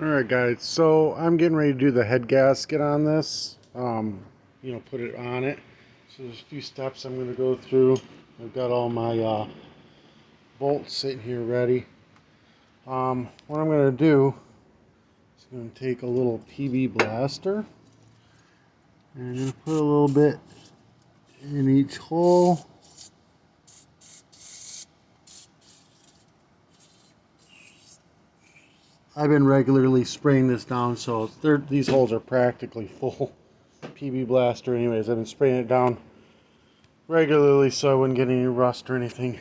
Alright guys, so I'm getting ready to do the head gasket on this. Put it on it. So there's a few steps I'm going to go through. I've got all my bolts sitting here ready. What I'm going to do is I'm going to take a little PB blaster and I'm going to put a little bit in each hole. I've been regularly spraying this down, so these holes are practically full. PB blaster anyways, I've been spraying it down regularly so I wouldn't get any rust or anything.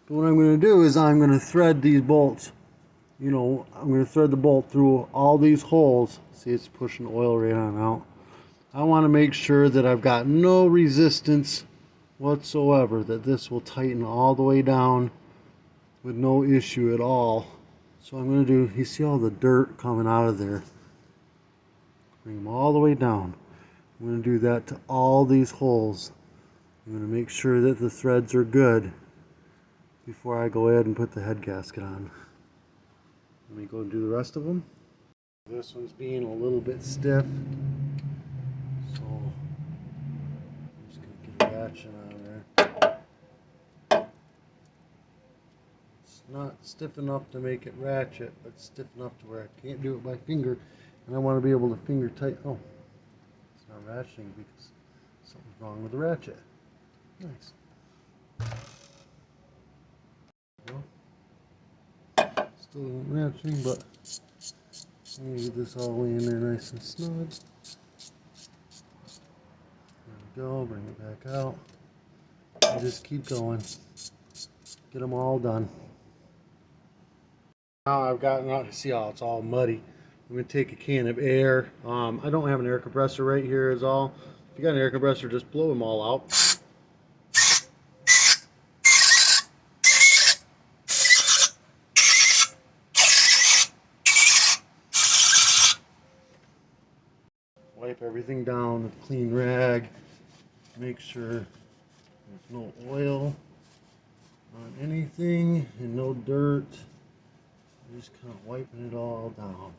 But what I'm going to do is I'm going to thread these bolts. I'm going to thread the bolt through all these holes. See, it's pushing oil right on out. I want to make sure that I've got no resistance whatsoever, that this will tighten all the way down with no issue at all. So I'm going to do, you see all the dirt coming out of there. Bring them all the way down. I'm going to do that to all these holes. I'm going to make sure that the threads are good before I go ahead and put the head gasket on. Let me go and do the rest of them. This one's being a little bit stiff, so I'm just going to get a ratchet on there. It's not stiff enough to make it ratchet, but stiff enough to where I can't do it by finger, and I want to be able to finger tight. Oh, it's not ratcheting because something's wrong with the ratchet. Nice. Well, still ratcheting, but I'm going to get this all the way in there nice and snug. There we go, bring it back out. And just keep going. Get them all done. Now I've gotten out, see how it's all muddy. I'm going to take a can of air. I don't have an air compressor right here is all. If you got an air compressor, just blow them all out. Wipe everything down with a clean rag. Make sure there's no oil on anything and no dirt. Just kind of wiping it all down.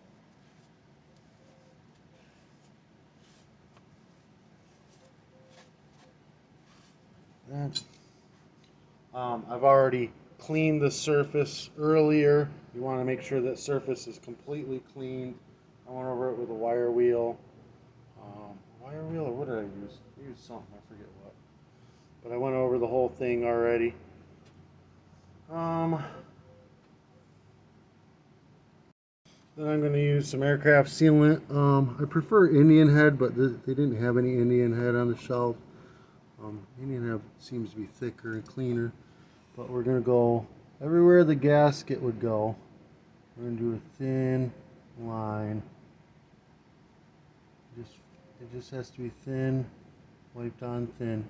I've already cleaned the surface earlier. You want to make sure that surface is completely cleaned. I went over it with a wire wheel. Wire wheel, or what did I use? I used something, I forget what. But I went over the whole thing already. Then I'm going to use some aircraft sealant. I prefer Indian head, but they didn't have any Indian head on the shelf. Indian head seems to be thicker and cleaner. But we're going to go everywhere the gasket would go. We're going to do a thin line. It just has to be thin, wiped on thin.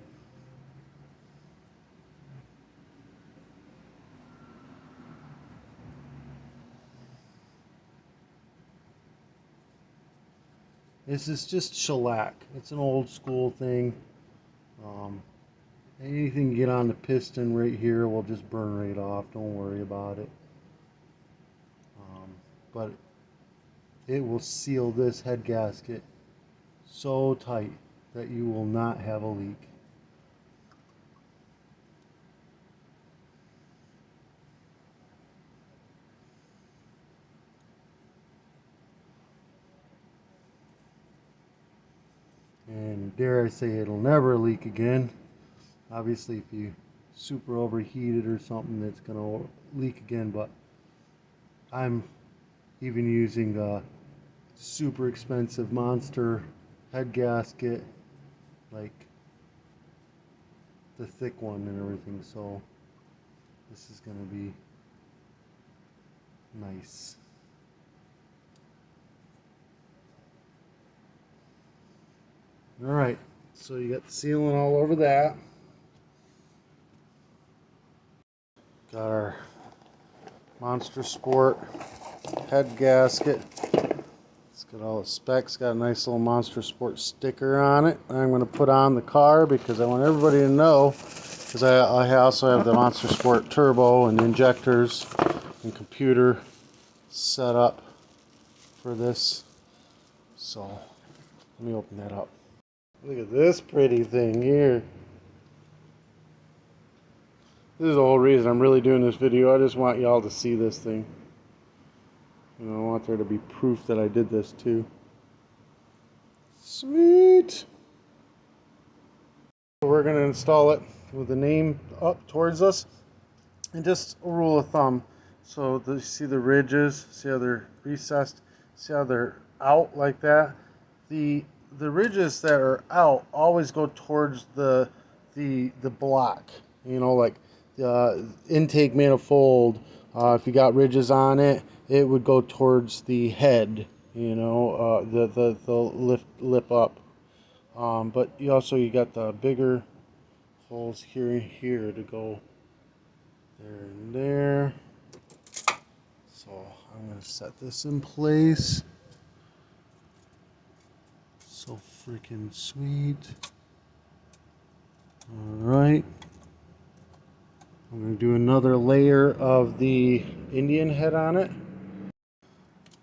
This is just shellac. It's an old school thing. Anything you get on the piston right here will just burn right off. Don't worry about it. But it will seal this head gasket so tight that you will not have a leak. And dare I say it'll never leak again. Obviously if you super overheat it or something, it's going to leak again, but I'm even using the super expensive monster head gasket, like the thick one and everything, so this is going to be nice. Alright, so you got the sealant all over that. Got our Monster Sport head gasket. It's got all the specs, got a nice little Monster Sport sticker on it. I'm going to put on the car because I want everybody to know, because I also have the Monster Sport turbo and injectors and computer set up for this. So let me open that up. Look at this pretty thing here. This is the whole reason I'm really doing this video. I just want y'all to see this thing. You know, I want there to be proof that I did this too. Sweet. We're going to install it with the name up towards us. And just a rule of thumb. So you see the ridges, see how they're recessed, see how they're out like that. The ridges that are out always go towards the block. You know, like the intake manifold. If you got ridges on it, it would go towards the head. You know, the lip up. But you got the bigger holes here and here to go there and there. So I'm going to set this in place. So freaking sweet. Alright. I'm going to do another layer of the Indian head on it. And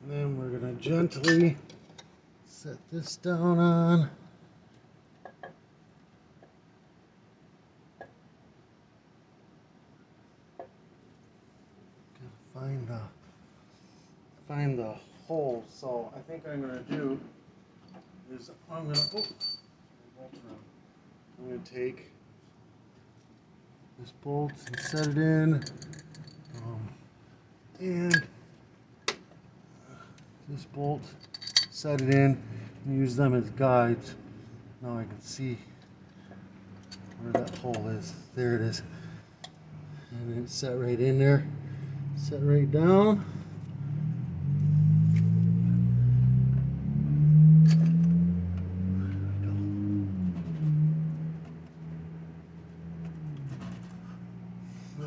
then we're going to gently set this down on. Find the hole. So I think I'm going to do is I'm going to take this bolt and set it in, and this bolt, set it in, and use them as guides. Now I can see where that hole is. There it is. And it's set right in there. Set right down.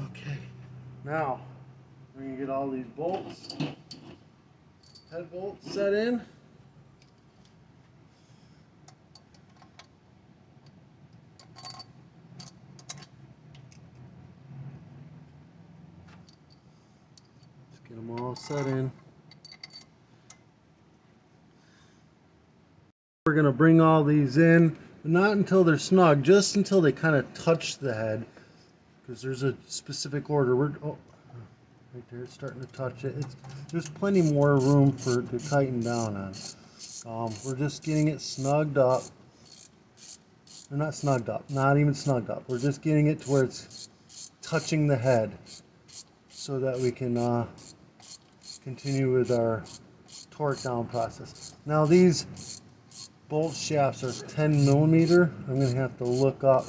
Okay, now we're going to get all these bolts, head bolts set in. Let's get them all set in. We're going to bring all these in, but not until they're snug, just until they kind of touch the head, because there's a specific order. Right there, it's starting to touch it. There's plenty more room to tighten down on. We're just getting it snugged up. Or not snugged up, not even snugged up. We're just getting it to where it's touching the head, so that we can continue with our torque down process. Now these bolt shafts are 10 millimeter. I'm going to have to look up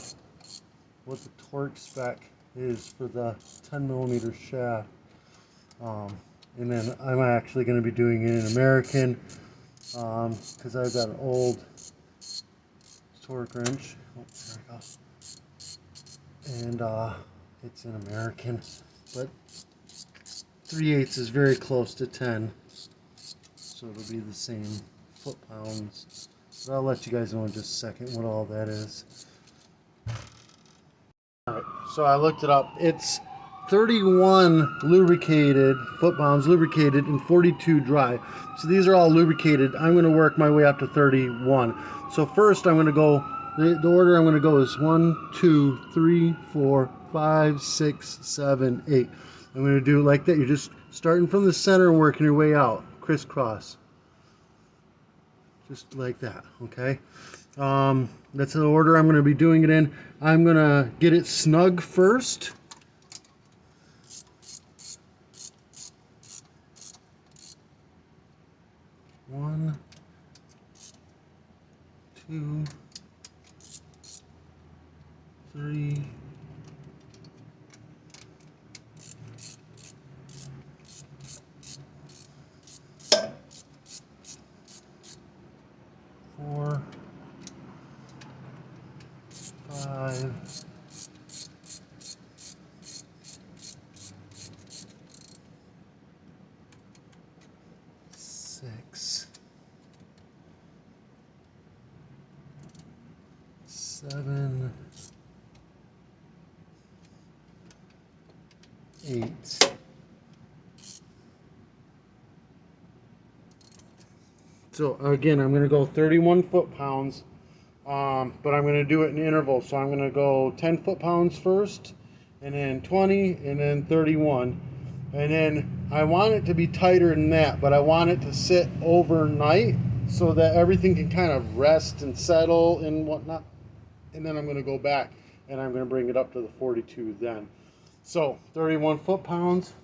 what the torque spec is for the 10 millimeter shaft. And then I'm actually going to be doing it in American, because I've got an old torque wrench. Oh, there we go. And it's in American, but 3/8 is very close to 10, so it'll be the same foot-pounds. But I'll let you guys know in just a second what all that is. Alright, so I looked it up. It's 31 lubricated foot-pounds lubricated and 42 dry. So these are all lubricated. I'm going to work my way up to 31. So first I'm going to go, the order I'm going to go is 1, 2, 3, 4, 5, 6, 7, 8. I'm going to do it like that. You're just starting from the center and working your way out, crisscross. Just like that, okay? That's the order I'm going to be doing it in. I'm going to get it snug first. One, two, three, four, 5, 6, 7, 8, So again, I'm going to go 31 foot-pounds, but I'm going to do it in intervals. So I'm going to go 10 foot-pounds first, and then 20, and then 31. And then I want it to be tighter than that, but I want it to sit overnight so that everything can kind of rest and settle and whatnot. And then I'm going to go back and I'm going to bring it up to the 42 then. So 31 foot-pounds.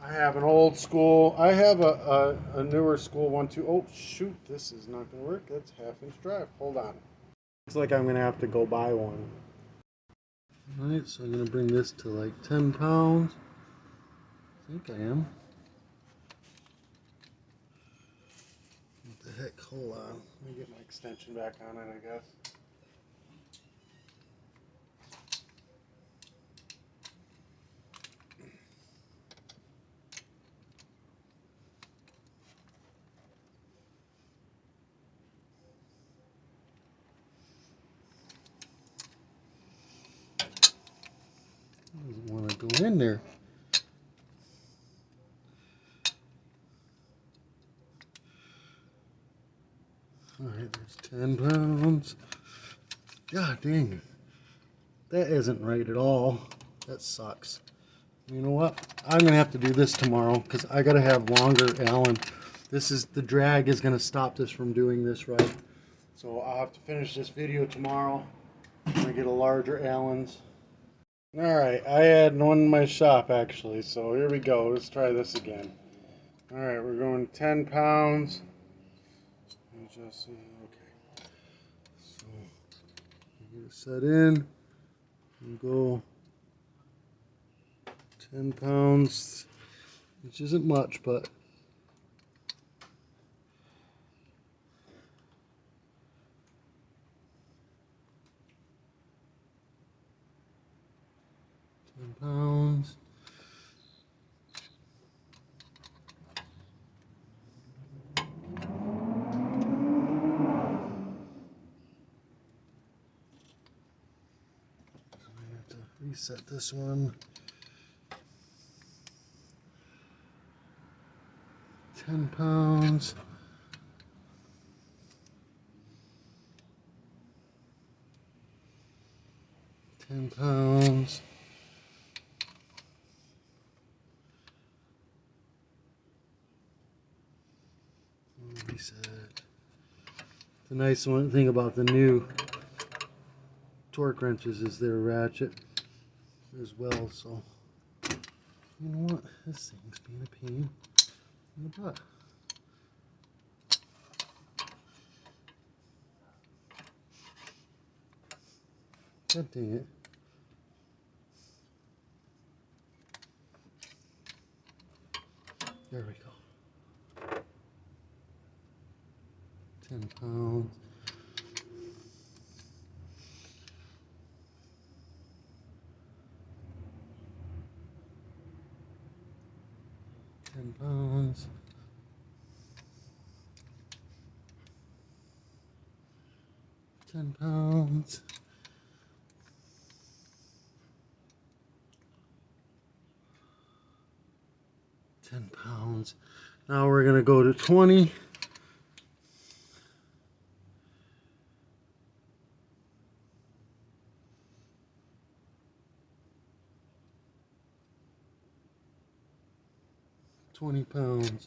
I have an old school. I have a newer school one too. Oh shoot, this is not going to work. That's half-inch drive. Hold on. Looks like I'm going to have to go buy one. Alright, so I'm going to bring this to like 10 pounds. I think I am. What the heck? Hold on. Let me get my extension back on it, I guess. Doesn't want to go in there. Alright, there's 10 pounds. God dang it. That isn't right at all. That sucks. You know what? I'm going to have to do this tomorrow because I got to have longer Allen. The drag is going to stop this from doing this right. So I'll have to finish this video tomorrow. I'm going to get a larger Allen's. Alright, I had one in my shop actually. So here we go. Let's try this again. Alright, we're going 10 pounds. Let me just see. Okay. So get it set in. And go 10 pounds, which isn't much, but 10 pounds. I have to reset this one. 10 pounds. 10 pounds. Reset. The nice one thing about the new torque wrenches is they're ratchet as well, so you know what? This thing's being a pain in the butt. God dang it. There we go. 10 pounds. 10 pounds. 10 pounds. 10 pounds. Now we're going to go to 20. 20 pounds.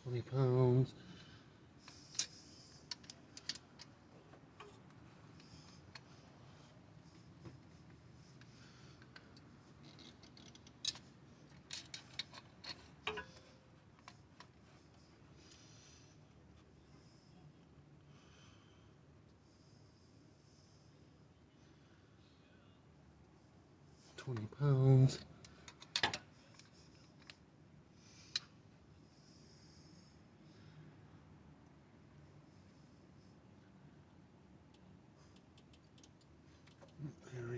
20 pounds. 20 pounds. 20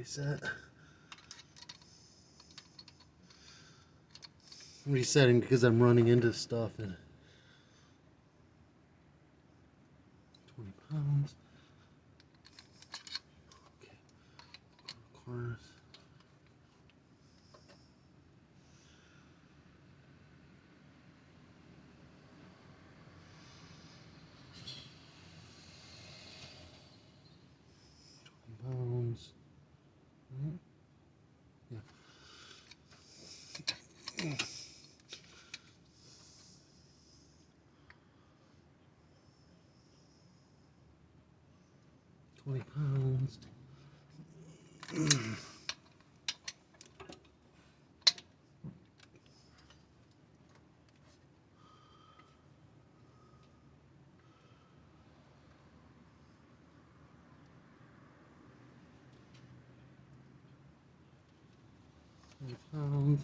reset. I'm resetting because I'm running into stuff and 20 pounds. Okay, corners. Pounds. Yeah. 20 pounds. 20 pounds.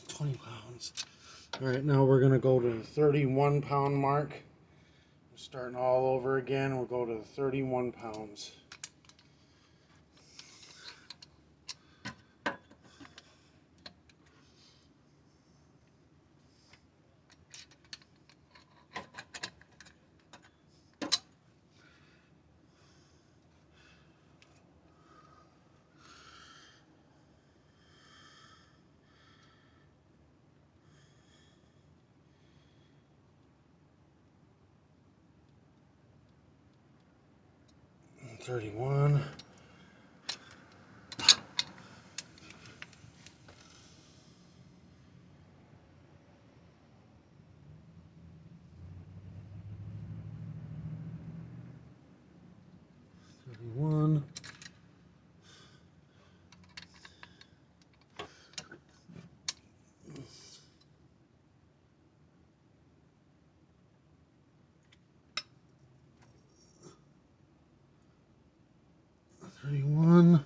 20 pounds. All right, now we're gonna go to the 31 pound mark. We're starting all over again. We'll go to the 31 pounds. And 31. 31. 31.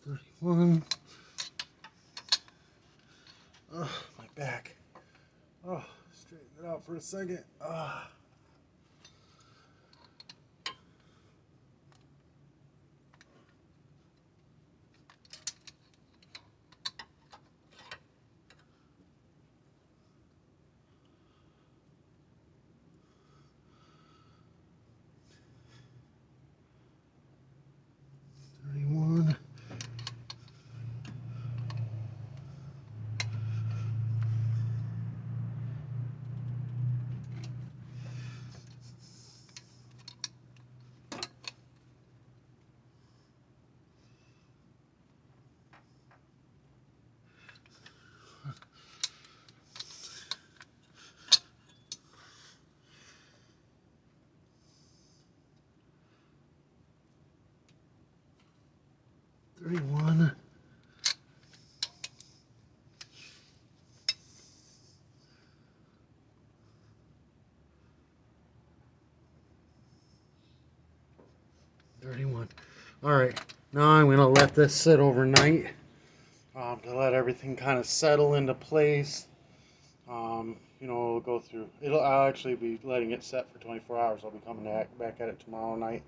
31. Oh, my back. Oh, straighten it out for a second. Ah. 31. 31. 31. All right, now I'm gonna let this sit overnight to let everything kind of settle into place. You know, it'll go through. I'll actually be letting it set for 24 hours. I'll be coming back at it tomorrow night,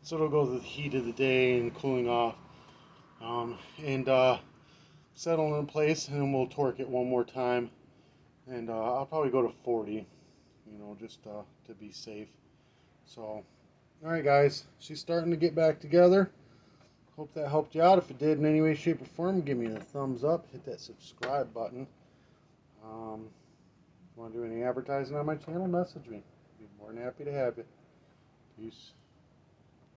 so it'll go through the heat of the day and cooling off, and settle in place. And then we'll torque it one more time, and I'll probably go to 40. You know, just to be safe. So, all right, guys, she's starting to get back together. Hope that helped you out. If it did in any way, shape, or form, give me a thumbs up. Hit that subscribe button. If you want to do any advertising on my channel, message me. I'd be more than happy to have you. Peace.